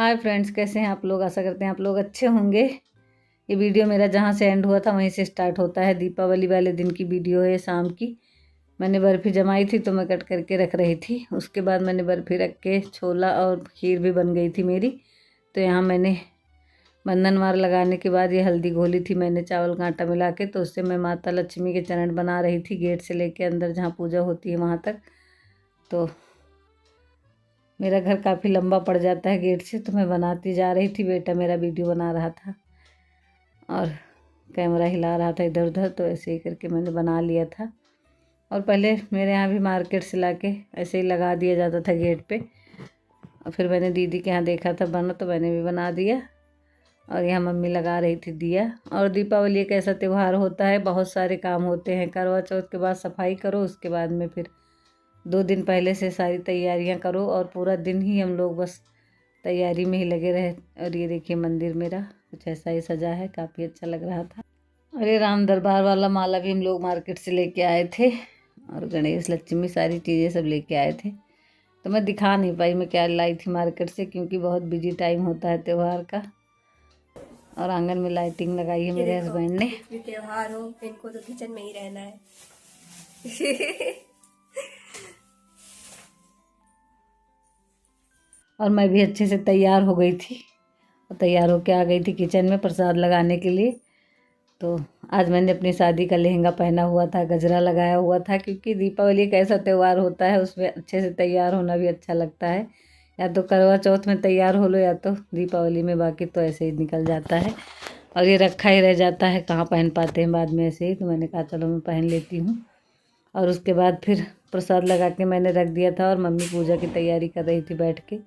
Hi friends, कैसे हैं आप लोग। आशा करते हैं आप लोग अच्छे होंगे। ये वीडियो मेरा जहाँ से एंड हुआ था वहीं से स्टार्ट होता है। दीपावली वाले दिन की वीडियो है, शाम की। मैंने बर्फ़ी जमाई थी तो मैं कट करके रख रही थी। उसके बाद मैंने बर्फ़ी रख के छोला और खीर भी बन गई थी मेरी। तो यहाँ मैंने बंधनवार लगाने के बाद ये हल्दी घोली थी मैंने चावल का आटा मिला के। तो उससे मैं माता लक्ष्मी के चरण बना रही थी, गेट से लेके अंदर जहाँ पूजा होती है वहाँ तक। तो मेरा घर काफ़ी लंबा पड़ जाता है गेट से, तो मैं बनाती जा रही थी। बेटा मेरा वीडियो बना रहा था और कैमरा हिला रहा था इधर उधर, तो ऐसे ही करके मैंने बना लिया था। और पहले मेरे यहाँ भी मार्केट से लाके ऐसे ही लगा दिया जाता था गेट पे। और फिर मैंने दीदी के यहाँ देखा था बना, तो मैंने भी बना दिया। और यहाँ मम्मी लगा रही थी दिया। और दीपावली एक ऐसा त्यौहार होता है, बहुत सारे काम होते हैं। करवा चौथ के बाद सफाई करो, उसके बाद में फिर 2 दिन पहले से सारी तैयारियां करो। और पूरा दिन ही हम लोग बस तैयारी में ही लगे रहे। और ये देखिए मंदिर मेरा कुछ ऐसा ही सजा है, काफ़ी अच्छा लग रहा था। और ये राम दरबार वाला माला भी हम लोग मार्केट से लेके आए थे। और गणेश लक्ष्मी सारी चीज़ें सब लेके आए थे। तो मैं दिखा नहीं पाई मैं क्या लाई थी मार्केट से, क्योंकि बहुत बिजी टाइम होता है त्यौहार का। और आंगन में लाइटिंग लगाई है मेरे हस्बैंड ने। भी त्योहार हो, इनको तो किचन में ही रहना है। और मैं भी अच्छे से तैयार हो गई थी और तैयार होके आ गई थी किचन में प्रसाद लगाने के लिए। तो आज मैंने अपनी शादी का लहंगा पहना हुआ था, गजरा लगाया हुआ था, क्योंकि दीपावली एक ऐसा त्यौहार होता है उसमें अच्छे से तैयार होना भी अच्छा लगता है। या तो करवा चौथ में तैयार हो लो या तो दीपावली में, बाकी तो ऐसे ही निकल जाता है। और ये रखा ही रह जाता है, कहाँ पहन पाते हैं बाद में ऐसे ही। तो मैंने कहा चलो मैं पहन लेती हूँ। और उसके बाद फिर प्रसाद लगा के मैंने रख दिया था। और मम्मी पूजा की तैयारी कर रही थी बैठ के।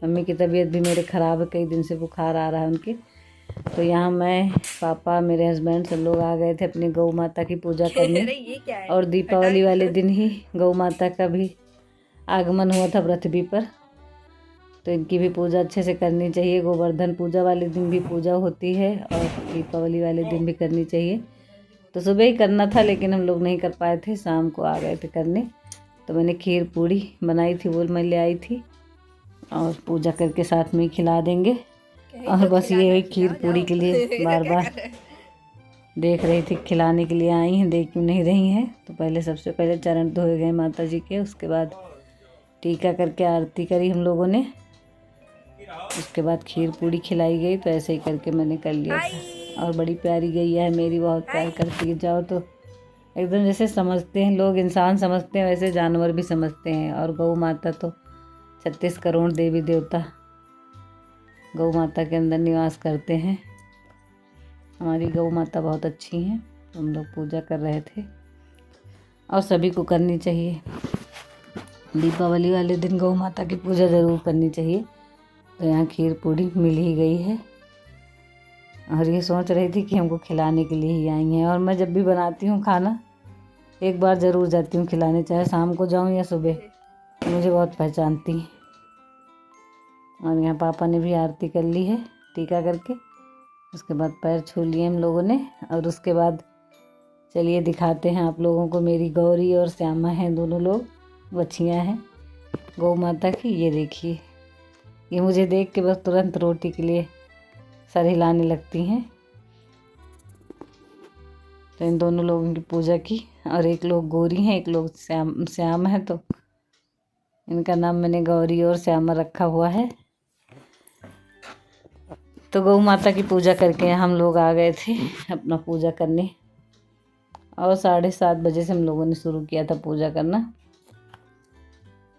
मम्मी की तबीयत भी मेरे ख़राब है, कई दिन से बुखार आ रहा है उनके। तो यहाँ मैं, पापा, मेरे हस्बैंड सब लोग आ गए थे अपनी गौ माता की पूजा करने। ये क्या है? और दीपावली वाले दिन ही गौ माता का भी आगमन हुआ था पृथ्वी पर। तो इनकी भी पूजा अच्छे से करनी चाहिए। गोवर्धन पूजा वाले दिन भी पूजा होती है और दीपावली वाले दिन भी करनी चाहिए। तो सुबह ही करना था लेकिन हम लोग नहीं कर पाए थे, शाम को आ गए थे करने। तो मैंने खीर पूड़ी बनाई थी, वो मैं ले आई थी। और पूजा करके साथ में ही खिला देंगे। और बस ये खीर पूड़ी के लिए बार बार देख रही थी, खिलाने के लिए आई हैं, देख क्यों नहीं रही हैं। तो पहले सबसे पहले चरण धोए गए माता जी के, उसके बाद टीका करके आरती करी हम लोगों ने। उसके बाद खीर पूड़ी खिलाई गई। तो ऐसे ही करके मैंने कर लिया था। और बड़ी प्यारी गैया है मेरी, बहुत प्यार करती है। जाओ तो एकदम जैसे समझते हैं लोग, इंसान समझते हैं वैसे जानवर भी समझते हैं। और गौ माता तो 36 करोड़ देवी देवता गौ माता के अंदर निवास करते हैं। हमारी गौ माता बहुत अच्छी हैं। तो हम लोग पूजा कर रहे थे और सभी को करनी चाहिए। दीपावली वाले दिन गौ माता की पूजा ज़रूर करनी चाहिए। तो यहाँ खीर पूड़ी मिल ही गई है। और ये सोच रही थी कि हमको खिलाने के लिए ही आई हैं। और मैं जब भी बनाती हूँ खाना एक बार ज़रूर जाती हूँ खिलाने, चाहे शाम को जाऊँ या सुबह। मुझे बहुत पहचानती हैं। और यहाँ पापा ने भी आरती कर ली है टीका करके। उसके बाद पैर छू लिए हम लोगों ने। और उसके बाद चलिए दिखाते हैं आप लोगों को। मेरी गौरी और श्यामा हैं, दोनों लोग बच्चियाँ हैं गौ माता की। ये देखिए, ये मुझे देख के बस तुरंत रोटी के लिए सर हिलाने लगती हैं। तो इन दोनों लोगों की पूजा की। और एक लोग गौरी हैं, एक लोग श्याम है। तो इनका नाम मैंने गौरी और श्यामा रखा हुआ है। तो गौ माता की पूजा करके हम लोग आ गए थे अपना पूजा करने। और 7:30 बजे से हम लोगों ने शुरू किया था पूजा करना।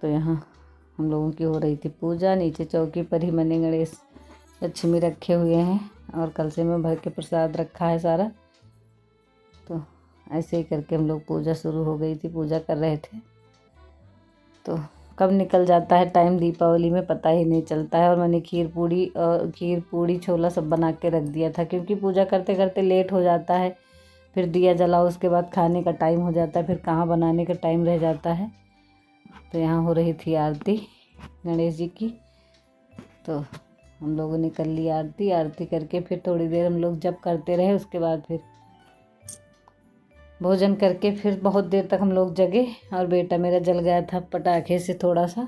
तो यहाँ हम लोगों की हो रही थी पूजा। नीचे चौकी पर ही मैंने गणेश लक्ष्मी रखे हुए हैं और कलशे में भर के प्रसाद रखा है सारा। तो ऐसे ही करके हम लोग पूजा शुरू हो गई थी, पूजा कर रहे थे। तो कब निकल जाता है टाइम दीपावली में पता ही नहीं चलता है। और मैंने खीर पूड़ी छोला सब बना के रख दिया था, क्योंकि पूजा करते करते लेट हो जाता है। फिर दिया जलाओ, उसके बाद खाने का टाइम हो जाता है, फिर कहाँ बनाने का टाइम रह जाता है। तो यहाँ हो रही थी आरती गणेश जी की। तो हम लोगों ने कर ली आरती। आरती करके फिर थोड़ी देर हम लोग जप करते रहे। उसके बाद फिर भोजन करके फिर बहुत देर तक हम लोग जगे। और बेटा मेरा जल गया था पटाखे से थोड़ा सा।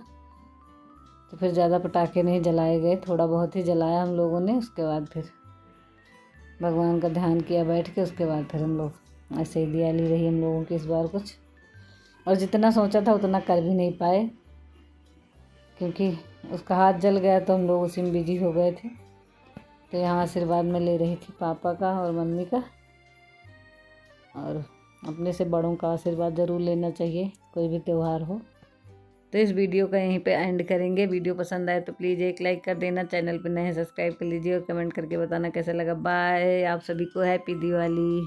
तो फिर ज़्यादा पटाखे नहीं जलाए गए, थोड़ा बहुत ही जलाया हम लोगों ने। उसके बाद फिर भगवान का ध्यान किया बैठ के, उसके बाद फिर हम लोग ऐसे ही दिवाली रही हम लोगों की इस बार कुछ। और जितना सोचा था उतना कर भी नहीं पाए, क्योंकि उसका हाथ जल गया तो हम लोग उसी में बिजी हो गए थे। तो यहाँ आशीर्वाद में ले रही थी पापा का और मम्मी का, और अपने से बड़ों का आशीर्वाद ज़रूर लेना चाहिए कोई भी त्यौहार हो। तो इस वीडियो का यहीं पे एंड करेंगे। वीडियो पसंद आए तो प्लीज़ एक लाइक कर देना, चैनल पे नए सब्सक्राइब कर लीजिए और कमेंट करके बताना कैसा लगा। बाय, आप सभी को हैप्पी दिवाली।